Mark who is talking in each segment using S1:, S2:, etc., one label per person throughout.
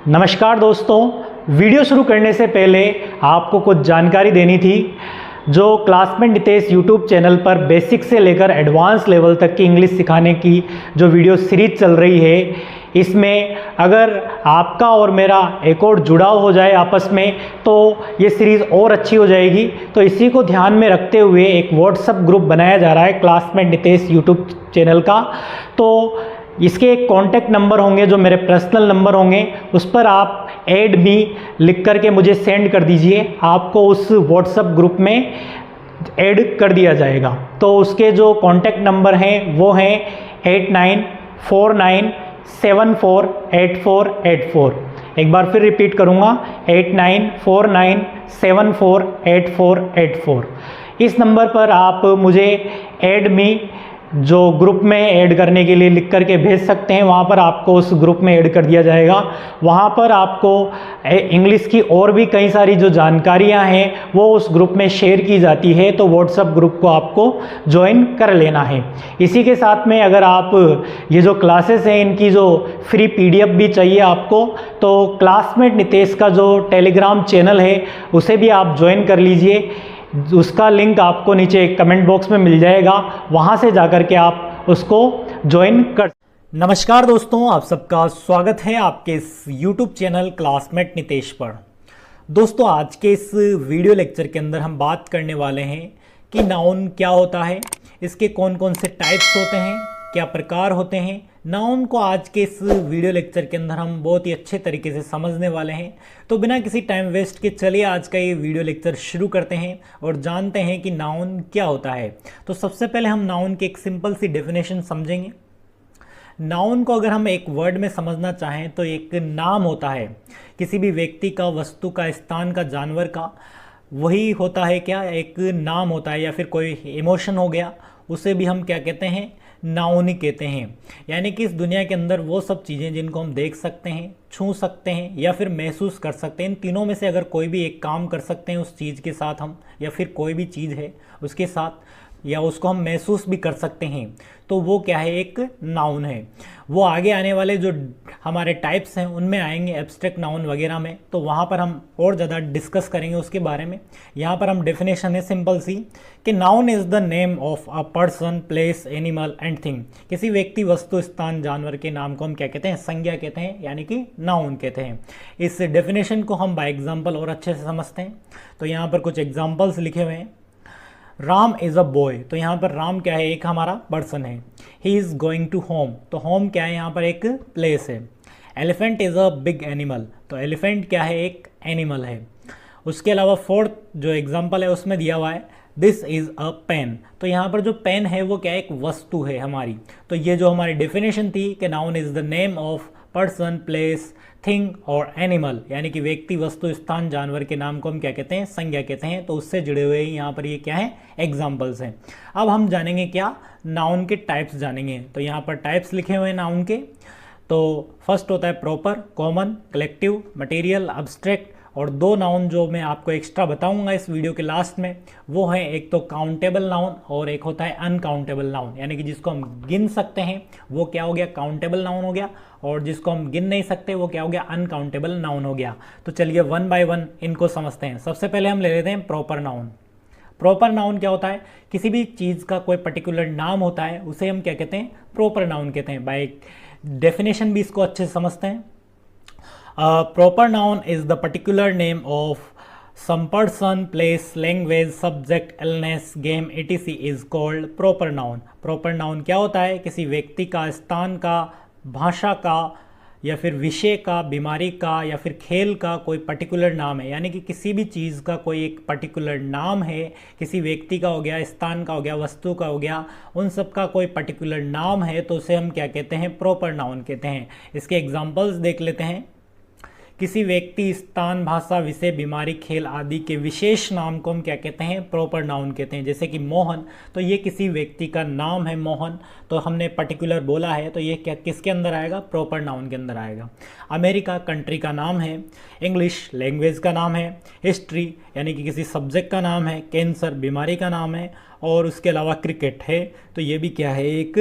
S1: नमस्कार दोस्तों, वीडियो शुरू करने से पहले आपको कुछ जानकारी देनी थी। जो क्लासमेट नितेश यूट्यूब चैनल पर बेसिक से लेकर एडवांस लेवल तक की इंग्लिश सिखाने की जो वीडियो सीरीज चल रही है, इसमें अगर आपका और मेरा एक और जुड़ाव हो जाए आपस में तो ये सीरीज़ और अच्छी हो जाएगी। तो इसी को ध्यान में रखते हुए एक व्हाट्सएप ग्रुप बनाया जा रहा है क्लासमेट नितेश यूट्यूब चैनल का। तो इसके एक कॉन्टैक्ट नंबर होंगे जो मेरे पर्सनल नंबर होंगे, उस पर आप ऐड मी लिख करके मुझे सेंड कर दीजिए, आपको उस व्हाट्सएप ग्रुप में ऐड कर दिया जाएगा। तो उसके जो कॉन्टैक्ट नंबर हैं वो हैं 8949748484। एक बार फिर रिपीट करूँगा, 8949748484। इस नंबर पर आप मुझे ऐड मी जो ग्रुप में ऐड करने के लिए लिख करके भेज सकते हैं, वहाँ पर आपको उस ग्रुप में ऐड कर दिया जाएगा। वहाँ पर आपको इंग्लिश की और भी कई सारी जो जानकारियाँ हैं वो उस ग्रुप में शेयर की जाती है, तो व्हाट्सएप ग्रुप को आपको ज्वाइन कर लेना है। इसी के साथ में अगर आप ये जो क्लासेस हैं इनकी जो फ्री PDF भी चाहिए आपको, तो क्लासमेट नितेश का जो टेलीग्राम चैनल है उसे भी आप ज्वाइन कर लीजिए। उसका लिंक आपको नीचे कमेंट बॉक्स में मिल जाएगा, वहाँ से जाकर के आप उसको ज्वाइन कर। नमस्कार दोस्तों, आप सबका स्वागत है आपके इस YouTube चैनल क्लासमेट नितेश पर। दोस्तों, आज के इस वीडियो लेक्चर के अंदर हम बात करने वाले हैं कि नाउन क्या होता है, इसके कौन कौन से टाइप्स होते हैं, क्या प्रकार होते हैं। नाउन को आज के इस वीडियो लेक्चर के अंदर हम बहुत ही अच्छे तरीके से समझने वाले हैं। तो बिना किसी टाइम वेस्ट के चलिए आज का ये वीडियो लेक्चर शुरू करते हैं और जानते हैं कि नाउन क्या होता है। तो सबसे पहले हम नाउन की एक सिंपल सी डेफिनेशन समझेंगे। नाउन को अगर हम एक वर्ड में समझना चाहें तो एक नाम होता है किसी भी व्यक्ति का, वस्तु का, स्थान का, जानवर का, वही होता है क्या, एक नाम होता है। या फिर कोई इमोशन हो गया, उसे भी हम क्या कहते हैं, नाउन ही कहते हैं। यानी कि इस दुनिया के अंदर वो सब चीज़ें जिनको हम देख सकते हैं, छू सकते हैं या फिर महसूस कर सकते हैं, इन तीनों में से अगर कोई भी एक काम कर सकते हैं उस चीज़ के साथ हम, या फिर कोई भी चीज़ है उसके साथ, या उसको हम महसूस भी कर सकते हैं, तो वो क्या है, एक नाउन है। वो आगे आने वाले जो हमारे टाइप्स हैं उनमें आएंगे, एब्स्ट्रैक्ट नाउन वगैरह में, तो वहाँ पर हम और ज़्यादा डिस्कस करेंगे उसके बारे में। यहाँ पर हम डेफिनेशन है सिंपल सी कि noun is the name of a person, place, animal and thing. किसी व्यक्ति, वस्तु, स्थान, जानवर के नाम को हम क्या कहते हैं, संज्ञा कहते हैं, यानी कि नाउन कहते हैं। इस डेफिनेशन को हम बाय एग्जाम्पल और अच्छे से समझते हैं। तो यहाँ पर कुछ एग्जाम्पल्स लिखे हुए हैं। राम इज़ अ बॉय, तो यहाँ पर राम क्या है, एक हमारा पर्सन है। He is going to home, तो होम क्या है, यहाँ पर एक प्लेस है। Elephant is a big animal, तो एलिफेंट क्या है, एक एनिमल है। उसके अलावा फोर्थ जो एग्जांपल है उसमें दिया हुआ है दिस इज़ अ पेन, तो यहाँ पर जो पेन है वो क्या है, एक वस्तु है हमारी। तो ये जो हमारी डेफिनेशन थी कि noun is the name of person, place, thing और एनिमल, यानी कि व्यक्ति, वस्तु, स्थान, जानवर के नाम को हम क्या कहते हैं, संज्ञा कहते हैं। तो उससे जुड़े हुए यहाँ पर ये क्या है, एग्जाम्पल्स हैं। अब हम जानेंगे क्या, नाउन के टाइप्स जानेंगे। तो यहाँ पर टाइप्स लिखे हुए हैं नाउन के। तो फर्स्ट होता है proper, common, collective, material, abstract. और दो नाउन जो मैं आपको एक्स्ट्रा बताऊंगा इस वीडियो के लास्ट में, वो है एक तो काउंटेबल नाउन और एक होता है अनकाउंटेबल नाउन, यानी कि जिसको हम गिन सकते हैं वो क्या हो गया, काउंटेबल नाउन हो गया, और जिसको हम गिन नहीं सकते वो क्या हो गया, अनकाउंटेबल नाउन हो गया। तो चलिए वन बाय वन इनको समझते हैं। सबसे पहले हम ले लेते हैं प्रॉपर नाउन। प्रॉपर नाउन क्या होता है, किसी भी चीज़ का कोई पर्टिकुलर नाम होता है उसे हम क्या कहते हैं, प्रॉपर नाउन कहते हैं। बाय डेफिनेशन भी इसको अच्छे से समझते हैं। Proper noun is the particular name of some person, place, language, subject, illness, game, etc. is called proper noun. Proper noun क्या होता है, किसी व्यक्ति का, स्थान का, भाषा का, या फिर विषय का, बीमारी का, या फिर खेल का कोई पर्टिकुलर नाम है। यानी कि किसी भी चीज़ का कोई एक पर्टिकुलर नाम है, किसी व्यक्ति का हो गया, स्थान का हो गया, वस्तु का हो गया, उन सब का कोई पर्टिकुलर नाम है, तो उसे हम क्या कहते हैं, प्रॉपर नाउन कहते हैं। इसके एग्जाम्पल्स देख लेते हैं। किसी व्यक्ति, स्थान, भाषा, विषय, बीमारी, खेल आदि के विशेष नाम को हम क्या कहते हैं, प्रॉपर नाउन कहते हैं। जैसे कि मोहन, तो ये किसी व्यक्ति का नाम है मोहन, तो हमने पर्टिकुलर बोला है, तो ये क्या किसके अंदर आएगा, प्रॉपर नाउन के अंदर आएगा। अमेरिका कंट्री का नाम है, इंग्लिश लैंग्वेज का नाम है, हिस्ट्री यानी कि किसी सब्जेक्ट का नाम है, कैंसर बीमारी का नाम है, और उसके अलावा क्रिकेट है, तो ये भी क्या है, एक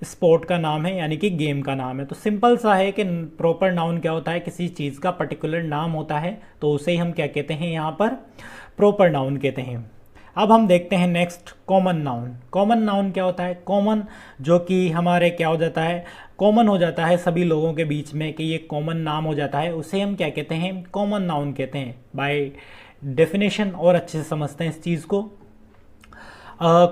S1: स्पोर्ट का नाम है यानी कि गेम का नाम है। तो सिंपल सा है कि प्रॉपर नाउन क्या होता है, किसी चीज़ का पर्टिकुलर नाम होता है तो उसे ही हम क्या कहते हैं, यहाँ पर प्रॉपर नाउन कहते हैं। अब हम देखते हैं next common noun. Common noun क्या होता है? कॉमन जो कि हमारे क्या हो जाता है, कॉमन हो जाता है सभी लोगों के बीच में, कि ये कॉमन नाम हो जाता है, उसे हम क्या कहते हैं, कॉमन नाउन कहते हैं बाय डेफिनेशन। और अच्छे से समझते हैं इस चीज़ को।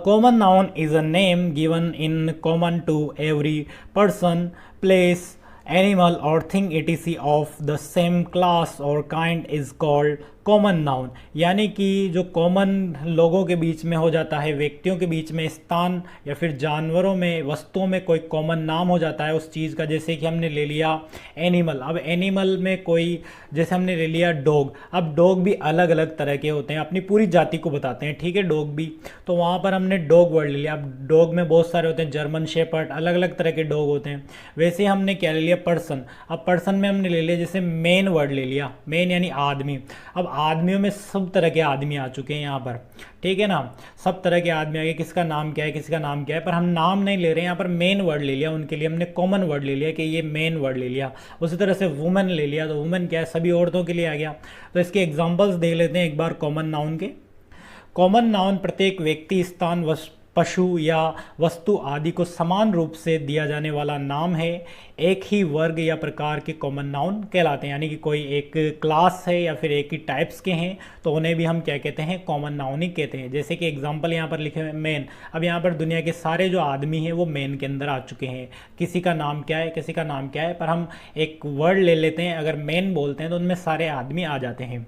S1: Common noun is a name given in common to every person, place, animal or thing etc. of the same class or kind is called common noun. यानी कि जो कॉमन लोगों के बीच में हो जाता है, व्यक्तियों के बीच में, स्थान या फिर जानवरों में, वस्तुओं में कोई कॉमन नाम हो जाता है उस चीज़ का। जैसे कि हमने ले लिया एनिमल, अब एनिमल में कोई, जैसे हमने ले लिया डॉग। अब डॉग भी अलग अलग तरह के होते हैं, अपनी पूरी जाति को बताते हैं, ठीक है, डॉग भी। तो वहाँ पर हमने डॉग वर्ड ले लिया। अब डॉग में बहुत सारे होते हैं, जर्मन शेपर्ड, अलग अलग तरह के डॉग होते हैं। वैसे हमने क्या ले लिया, पर्सन। अब पर्सन में हमने ले लिया जैसे मेन वर्ड ले लिया, मेन यानी आदमी। अब आदमियों में सब तरह के आदमी आ चुके हैं यहाँ पर, ठीक है ना, सब तरह के आदमी आ गए। किसका नाम क्या है, किसका नाम क्या है, पर हम नाम नहीं ले रहे हैं यहाँ पर, मेन वर्ड ले लिया उनके लिए हमने, कॉमन वर्ड ले लिया कि ये मेन वर्ड ले लिया। उसी तरह से वुमेन ले लिया, तो वुमेन क्या है, सभी औरतों के लिए आ गया। तो इसके एग्जांपल्स देख लेते हैं एक बार कॉमन नाउन के। कॉमन नाउन प्रत्येक व्यक्ति, स्थान, पशु या वस्तु आदि को समान रूप से दिया जाने वाला नाम है। एक ही वर्ग या प्रकार के कॉमन नाउन कहलाते हैं। यानी कि कोई एक क्लास है या फिर एक ही टाइप्स के हैं तो उन्हें भी हम क्या कहते हैं, कॉमन नाउन ही कहते हैं। जैसे कि एग्जांपल यहाँ पर लिखे हुए मेन। अब यहाँ पर दुनिया के सारे जो आदमी हैं वो मेन के अंदर आ चुके हैं। किसी का नाम क्या है, किसी का नाम क्या है, पर हम एक वर्ड ले लेते हैं, अगर मेन बोलते हैं तो उनमें सारे आदमी आ जाते हैं।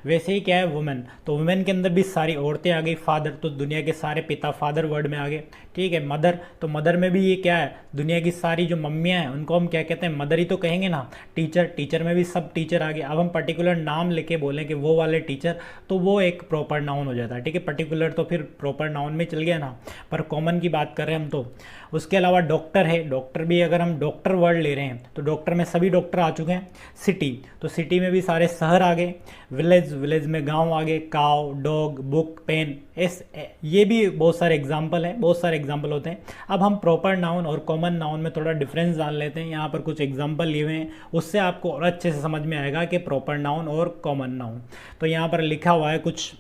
S1: वैसे ही क्या है वुमेन, तो वुमेन के अंदर भी सारी औरतें आ गई। फादर, तो दुनिया के सारे पिता फादर वर्ड में आ गए, ठीक है। मदर, तो मदर में भी ये क्या है, दुनिया की सारी जो मम्मियाँ हैं उनको हम क्या कहते हैं, मदर ही तो कहेंगे ना। टीचर, टीचर में भी सब टीचर आ गए। अब हम पर्टिकुलर नाम लेके बोलें कि वो वाले टीचर, तो वो एक प्रॉपर नाउन हो जाता है, ठीक है। पर्टिकुलर तो फिर प्रॉपर नाउन में चल गया ना, पर कॉमन की बात कर रहे हैं हम तो। उसके अलावा डॉक्टर है, डॉक्टर भी अगर हम डॉक्टर वर्ड ले रहे हैं तो डॉक्टर में सभी डॉक्टर आ चुके हैं। सिटी, तो सिटी में भी सारे शहर आ गए। विलेज, विलेज में गांव आ गए। काव, डॉग, बुक, पेन, ये भी बहुत सारे एग्जाम्पल हैं, बहुत सारे एग्जाम्पल होते हैं। अब हम प्रॉपर नाउन और कॉमन नाउन में थोड़ा डिफरेंस जान लेते हैं। यहाँ पर कुछ एग्जाम्पल लिए हुए हैं, उससे आपको और अच्छे से समझ में आएगा कि प्रॉपर नाउन और कॉमन नाउन। तो यहाँ पर लिखा हुआ है कुछ,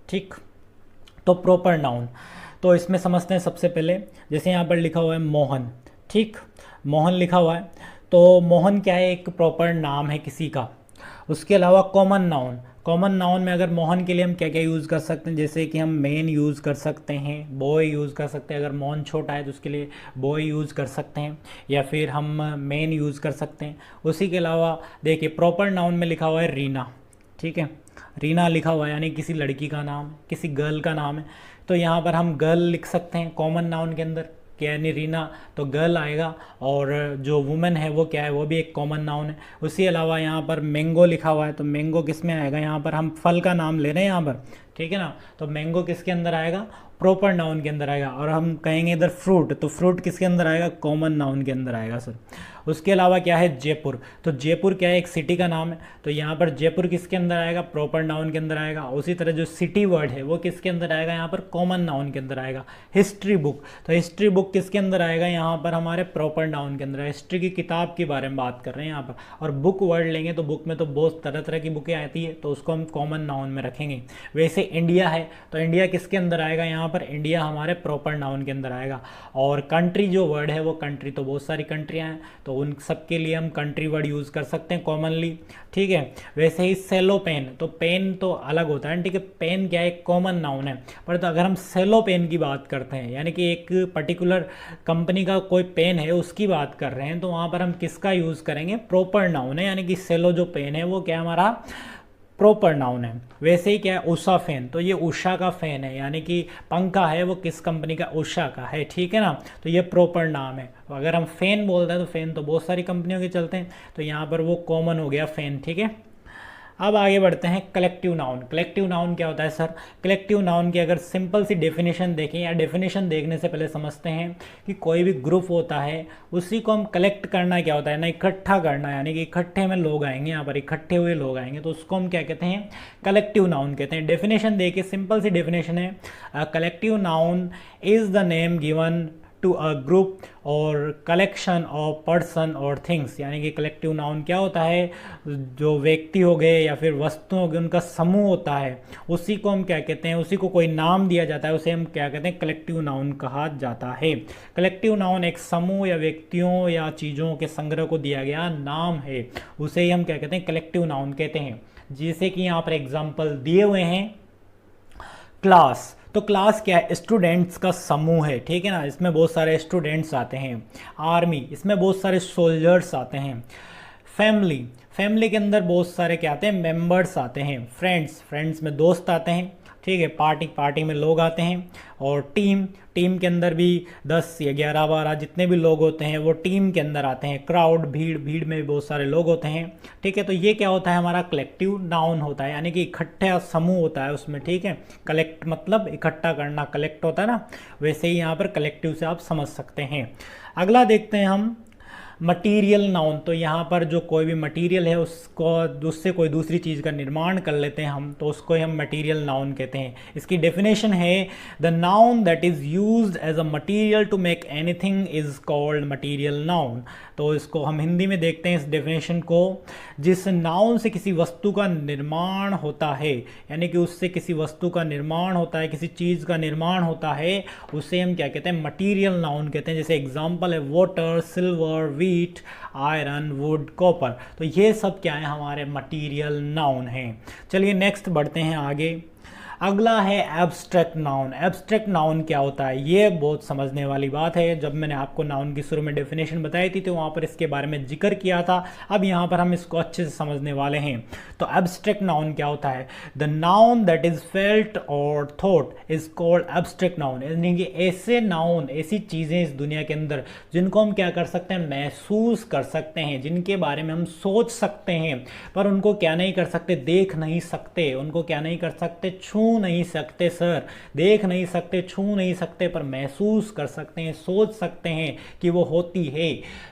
S1: ठीक। तो प्रॉपर नाउन, तो इसमें समझते हैं सबसे पहले। जैसे यहाँ पर लिखा हुआ है मोहन, ठीक, मोहन लिखा हुआ है, तो मोहन क्या है, एक प्रॉपर नाम है किसी का। उसके अलावा कॉमन नाउन, कॉमन नाउन में अगर मोहन के लिए हम क्या क्या यूज़ कर सकते हैं, जैसे कि हम मेन यूज़ कर सकते हैं, बॉय यूज़ कर सकते हैं। अगर मोहन छोटा है तो उसके लिए बॉय यूज़ कर सकते हैं, या फिर हम मेन यूज़ कर सकते हैं। उसी के अलावा देखिए प्रॉपर नाउन में लिखा हुआ है रीना, ठीक है, रीना लिखा हुआ है, यानी किसी लड़की का नाम, किसी गर्ल का नाम है। तो यहाँ पर हम गर्ल लिख सकते हैं कॉमन नाउन के अंदर, क्या यानी रीना तो गर्ल आएगा। और जो वुमेन है वो क्या है, वो भी एक कॉमन नाउन है। उसके अलावा यहाँ पर मैंगो लिखा हुआ है, तो मैंगो किस में आएगा, यहाँ पर हम फल का नाम ले रहे हैं यहाँ पर, ठीक है ना। तो मैंगो किसके अंदर आएगा, प्रॉपर नाउन के अंदर आएगा। और हम कहेंगे इधर फ्रूट, तो फ्रूट किसके अंदर आएगा, कॉमन नाउन के अंदर आएगा सर। उसके अलावा क्या है जयपुर, तो जयपुर क्या है, एक सिटी का नाम है, तो यहाँ पर जयपुर किसके अंदर आएगा, प्रॉपर नाउन के अंदर आएगा। उसी तरह जो सिटी वर्ड है वो किसके अंदर आएगा, यहाँ पर कॉमन नाउन के अंदर आएगा। हिस्ट्री बुक, तो हिस्ट्री बुक किसके अंदर आएगा, यहाँ पर हमारे प्रॉपर नाउन के अंदर। हिस्ट्री की किताब के बारे में बात कर रहे हैं यहाँ पर। और बुक वर्ड लेंगे तो बुक में तो बहुत तरह तरह की बुकें आती है, तो उसको हम कॉमन नाउन में रखेंगे। वैसे इंडिया है, तो इंडिया किसके अंदर आएगा, यहाँ पर इंडिया हमारे प्रॉपर नाउन के अंदर आएगा। और कंट्री जो वर्ड है वो, कंट्री तो बहुत सारी कंट्रियाँ हैं, तो उन सब के लिए हम कंट्री वर्ड यूज़ कर सकते हैं कॉमनली, ठीक है। वैसे ही सेलो पेन, तो पेन तो अलग होता है, ठीक है, पेन क्या है, कॉमन नाउन है। पर तो अगर हम सेलो पेन की बात करते हैं, यानी कि एक पर्टिकुलर कंपनी का कोई पेन है उसकी बात कर रहे हैं, तो वहाँ पर हम किसका यूज़ करेंगे, प्रॉपर नाउन है। यानी कि सेलो जो पेन है वो क्या हमारा प्रॉपर नाउन है। वैसे ही क्या है उषा फैन, तो ये उषा का फैन है, यानी कि पंखा है वो किस कंपनी का, उषा का है, ठीक है ना। तो ये प्रॉपर नाम है। अगर हम फैन बोलते हैं तो फैन तो बहुत सारी कंपनियों के चलते हैं, तो यहाँ पर वो कॉमन हो गया फैन, ठीक है। अब आगे बढ़ते हैं कलेक्टिव नाउन। कलेक्टिव नाउन क्या होता है सर, कलेक्टिव नाउन की अगर सिंपल सी डेफिनेशन देखें, या डेफिनेशन देखने से पहले समझते हैं कि कोई भी ग्रुप होता है उसी को हम कलेक्ट करना क्या होता है ना, इकट्ठा करना, यानी कि इकट्ठे में लोग आएंगे, यहाँ पर इकट्ठे हुए लोग आएंगे, तो उसको हम क्या कहते हैं, कलेक्टिव नाउन कहते हैं। डेफिनेशन देखिए, सिंपल सी डेफिनेशन है, collective noun is the name given to a group और कलेक्शन ऑफ पर्सन और थिंग्स, यानी कि कलेक्टिव नाउन क्या होता है, जो व्यक्ति हो गए या फिर वस्तु हो गए उनका समूह होता है, उसी को हम क्या कहते हैं, उसी को कोई नाम दिया जाता है, उसे हम क्या कहते हैं, कलेक्टिव नाउन कहा जाता है। कलेक्टिव नाउन एक समूह या व्यक्तियों या चीज़ों के संग्रह को दिया गया नाम है, उसे ही हम क्या कहते हैं, कलेक्टिव नाउन कहते हैं। जैसे कि यहाँ पर एग्जाम्पल दिए हुए हैं, क्लास, तो क्लास क्या है, स्टूडेंट्स का समूह है, ठीक है ना, इसमें बहुत सारे स्टूडेंट्स आते हैं। आर्मी, इसमें बहुत सारे सोल्जर्स आते हैं। फैमिली, फैमिली के अंदर बहुत सारे क्या आते हैं, मेंबर्स आते हैं। फ्रेंड्स, फ्रेंड्स में दोस्त आते हैं, ठीक है। पार्टी, पार्टी में लोग आते हैं। और टीम, टीम के अंदर भी 10 या 11 12 जितने भी लोग होते हैं वो टीम के अंदर आते हैं। क्राउड, भीड़, भीड़ में भी बहुत सारे लोग होते हैं, ठीक है। तो ये क्या होता है, हमारा कलेक्टिव नाउन होता है, यानी कि इकट्ठा समूह होता है उसमें, ठीक है। कलेक्ट मतलब इकट्ठा करना, कलेक्ट होता है ना, वैसे ही यहाँ पर कलेक्टिव से आप समझ सकते हैं। अगला देखते हैं हम मटीरियल नाउन। तो यहाँ पर जो कोई भी मटीरियल है उसको, उससे कोई दूसरी चीज़ का निर्माण कर लेते हैं हम, तो उसको हम मटीरियल नाउन कहते हैं। इसकी डेफिनेशन है, the noun that is used as a material to make anything is called material noun. तो इसको हम हिंदी में देखते हैं इस डेफिनेशन को, जिस नाउन से किसी वस्तु का निर्माण होता है, यानी कि उससे किसी वस्तु का निर्माण होता है, किसी चीज़ का निर्माण होता है, उसे हम क्या कहते हैं, मटीरियल नाउन कहते हैं। जैसे एग्जांपल है water, silver, wheat, iron, would, copper. तो ये सब क्या है, हमारे मटीरियल नाउन हैं। चलिए नेक्स्ट बढ़ते हैं आगे। अगला है एब्स्ट्रैक्ट नाउन। एब्स्ट्रैक्ट नाउन क्या होता है, ये बहुत समझने वाली बात है। जब मैंने आपको नाउन की शुरू में डेफिनेशन बताई थी तो वहाँ पर इसके बारे में जिक्र किया था, अब यहाँ पर हम इसको अच्छे से समझने वाले हैं। तो एब्स्ट्रैक्ट नाउन क्या होता है, the noun that is felt और thought is called abstract noun. यानी कि ऐसे नाउन, ऐसी चीज़ें इस दुनिया के अंदर जिनको हम क्या कर सकते हैं, महसूस कर सकते हैं, जिनके बारे में हम सोच सकते हैं, पर उनको क्या नहीं कर सकते, देख नहीं सकते, उनको क्या नहीं कर सकते, छू नहीं सकते सर, देख नहीं सकते, छू नहीं सकते, पर महसूस कर सकते हैं, सोच सकते हैं कि वो होती है।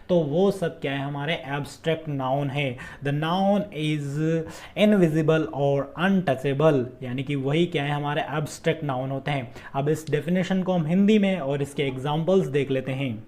S1: तो वो सब क्या है, हमारे एब्स्ट्रैक्ट नाउन है। द नाउन इज इनविजिबल और अनटचेबल, यानी कि वही क्या है, हमारे एब्स्ट्रैक्ट नाउन होते हैं। अब इस डेफिनेशन को हम हिंदी में और इसके एग्जाम्पल्स देख लेते हैं।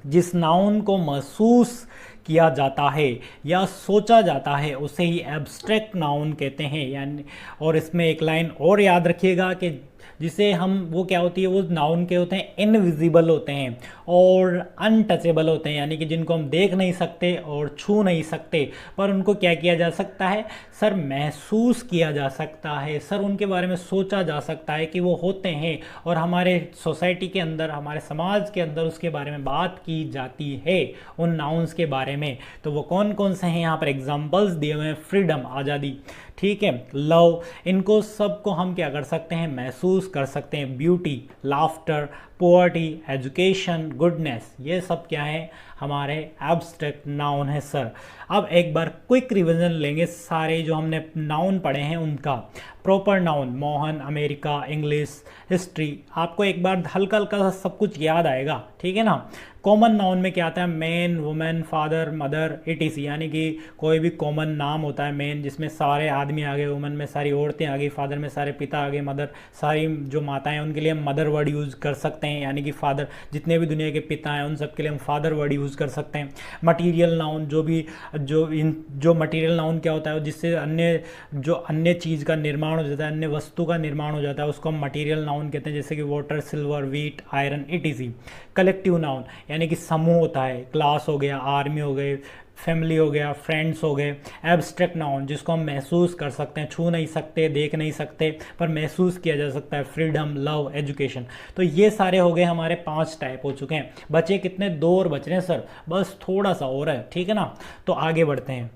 S1: जिस नाउन को महसूस किया जाता है या सोचा जाता है उसे ही एब्स्ट्रैक्ट नाउन कहते हैं। यानी, और इसमें एक लाइन और याद रखिएगा कि जिसे हम, वो क्या होती है, वो नाउन के होते हैं, इनविजिबल होते हैं और अनटचेबल होते हैं, यानी कि जिनको हम देख नहीं सकते और छू नहीं सकते, पर उनको क्या किया जा सकता है सर, महसूस किया जा सकता है सर, उनके बारे में सोचा जा सकता है कि वो होते हैं, और हमारे सोसाइटी के अंदर, हमारे समाज के अंदर उसके बारे में बात की जाती है, उन नाउन्स के बारे में। तो वो कौन कौन से हैं, यहाँ पर एग्जाम्पल्स दिए हुए हैं। फ्रीडम, आज़ादी, ठीक है। लव, इनको सबको हम क्या कर सकते हैं, महसूस कर सकते हैं। Beauty, laughter, poverty, education, goodness, ये सब क्या है, हमारे एब्स्ट्रैक्ट नाउन है सर। अब एक बार क्विक रिवीजन लेंगे सारे जो हमने नाउन पढ़े हैं उनका। Proper noun, Mohan, America, English, history, आपको एक बार हल्का हल्का सा सब कुछ याद आएगा, ठीक है ना। कॉमन नाउन में क्या आता है, man, women, father, mother, etc., यानी कि कोई भी कॉमन नाम होता है मैन, जिसमें सारे आदमी आ गए, वुमेन में सारी औरतें आ गई, फादर में सारे पिता आ गए, मदर सारी जो माताएं, उनके लिए हम मदर वर्ड यूज़ कर सकते हैं, यानी कि फादर, जितने भी दुनिया के पिता हैं उन सब के लिए हम फादर वर्ड यूज़ कर सकते हैं। मटीरियल नाउन, जो मटीरियल नाउन क्या होता है, जिससे अन्य चीज़ का निर्माण हो जाता है, अन्य वस्तु का निर्माण हो जाता है, उसको हम मटीरियल नाउन कहते हैं, जैसे कि water, silver, wheat, iron, etc.. Collective noun यानी कि समूह होता है, क्लास हो गया, आर्मी हो गए, फैमिली हो गया, फ्रेंड्स हो गए। एब्स्ट्रैक्ट नाउन, जिसको हम महसूस कर सकते हैं, छू नहीं सकते, देख नहीं सकते, पर महसूस किया जा सकता है। Freedom, love, education. तो ये सारे हो गए हमारे 5 टाइप हो चुके हैं। बचे कितने, 2 और बच रहे हैं सर, बस थोड़ा सा और है, ठीक है ना। तो आगे बढ़ते हैं।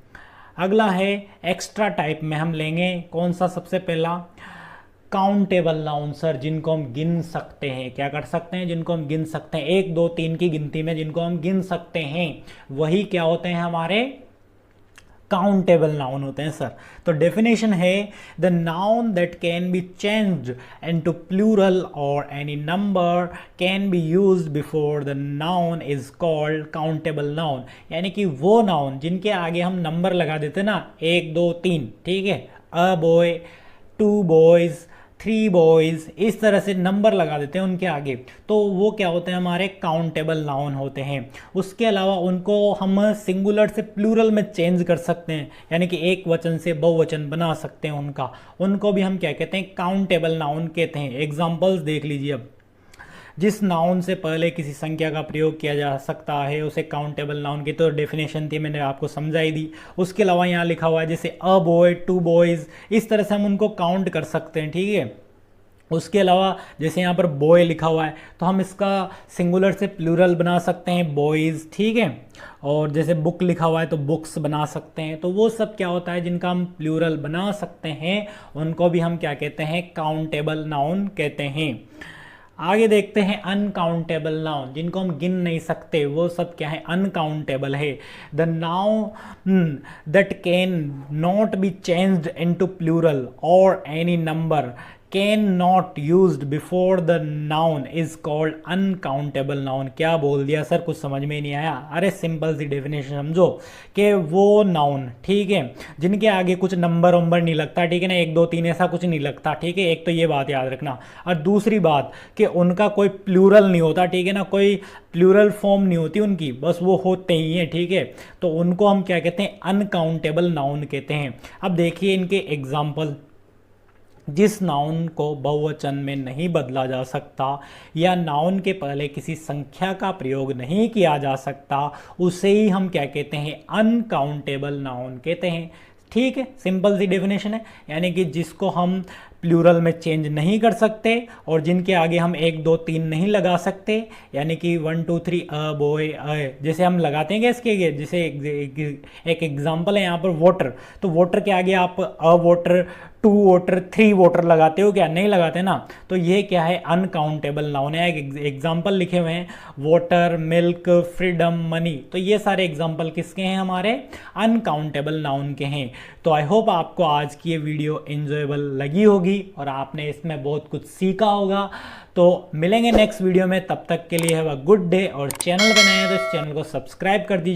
S1: अगला है एक्स्ट्रा टाइप में हम लेंगे कौन सा, सबसे पहला काउंटेबल नाउन सर, जिनको हम गिन सकते हैं। क्या कर सकते हैं, जिनको हम गिन सकते हैं, 1 2 3 की गिनती में जिनको हम गिन सकते हैं, वही क्या होते हैं, हमारे काउंटेबल नाउन होते हैं सर। तो डेफिनेशन है, the noun that can be changed into plural और any number can be used before the noun is called countable noun. यानी कि वो नाउन जिनके आगे हम नंबर लगा देते ना, 1 2 3, ठीक है, अ बॉय, 2 बॉयज, 3 बॉयज़, इस तरह से नंबर लगा देते हैं उनके आगे, तो वो क्या होते हैं, हमारे काउंटेबल नाउन होते हैं। उसके अलावा उनको हम सिंगुलर से प्लूरल में चेंज कर सकते हैं, यानी कि एक वचन से बहुवचन बना सकते हैं उनको भी हम क्या कहते हैं, काउंटेबल नाउन कहते हैं। एग्जाम्पल्स देख लीजिए। अब जिस नाउन से पहले किसी संख्या का प्रयोग किया जा सकता है उसे काउंटेबल नाउन की तो डेफिनेशन थी, मैंने आपको समझाई दी। उसके अलावा यहाँ लिखा हुआ है जैसे अ बॉय, 2 बॉयज़, इस तरह से हम उनको काउंट कर सकते हैं, ठीक है। उसके अलावा जैसे यहाँ पर बॉय लिखा हुआ है तो हम इसका सिंगुलर से प्लूरल बना सकते हैं, बॉयज़, ठीक है। और जैसे बुक लिखा हुआ है तो बुक्स बना सकते हैं। तो वो सब क्या होता है, जिनका हम प्लूरल बना सकते हैं उनको भी हम क्या कहते हैं, काउंटेबल नाउन कहते हैं। आगे देखते हैं अनकाउंटेबल नाउन, जिनको हम गिन नहीं सकते, वो सब क्या है, अनकाउंटेबल है। The noun that can not be changed into plural और any number can not used before the noun is called uncountable noun. क्या बोल दिया सर, कुछ समझ में नहीं आया? अरे सिंपल सी डेफिनेशन समझो कि वो नाउन, ठीक है, जिनके आगे कुछ नंबर वंबर नहीं लगता, ठीक है ना, 1 2 3 ऐसा कुछ नहीं लगता, ठीक है। एक तो ये बात याद रखना, और दूसरी बात कि उनका कोई प्लूरल नहीं होता, ठीक है ना, कोई प्लूरल फॉर्म नहीं होती उनकी, बस वो होते ही हैं, ठीक है। तो उनको हम क्या कहते हैं, अनकाउंटेबल नाउन कहते हैं। अब देखिए इनके एग्जाम्पल। जिस नाउन को बहुवचन में नहीं बदला जा सकता या नाउन के पहले किसी संख्या का प्रयोग नहीं किया जा सकता, उसे ही हम क्या कहते हैं, अनकाउंटेबल नाउन कहते हैं, ठीक है। सिंपल सी डेफिनेशन है, यानी कि जिसको हम प्लूरल में चेंज नहीं कर सकते और जिनके आगे हम 1 2 3 नहीं लगा सकते, यानी कि 1 2 3 अ बॉय अ, जैसे हम लगाते हैं इसके, जैसे एक एग्जांपल है यहाँ पर वाटर, तो वाटर के आगे आप अ वाटर, 2 वाटर, 3 वाटर लगाते हो क्या? नहीं लगाते ना। तो ये क्या है, अनकाउंटेबल नाउन है। एक एग्जाम्पल लिखे हुए हैं, वाटर, मिल्क, फ्रीडम, मनी, तो ये सारे एग्जाम्पल किसके हैं, हमारे अनकाउंटेबल नाउन के हैं। तो आई होप आपको आज की ये वीडियो एंजॉयबल लगी होगी और आपने इसमें बहुत कुछ सीखा होगा। तो मिलेंगे नेक्स्ट वीडियो में, तब तक के लिए हैव अ गुड डे। और चैनल पे नए हैं तो इस चैनल को सब्सक्राइब कर दीजिए।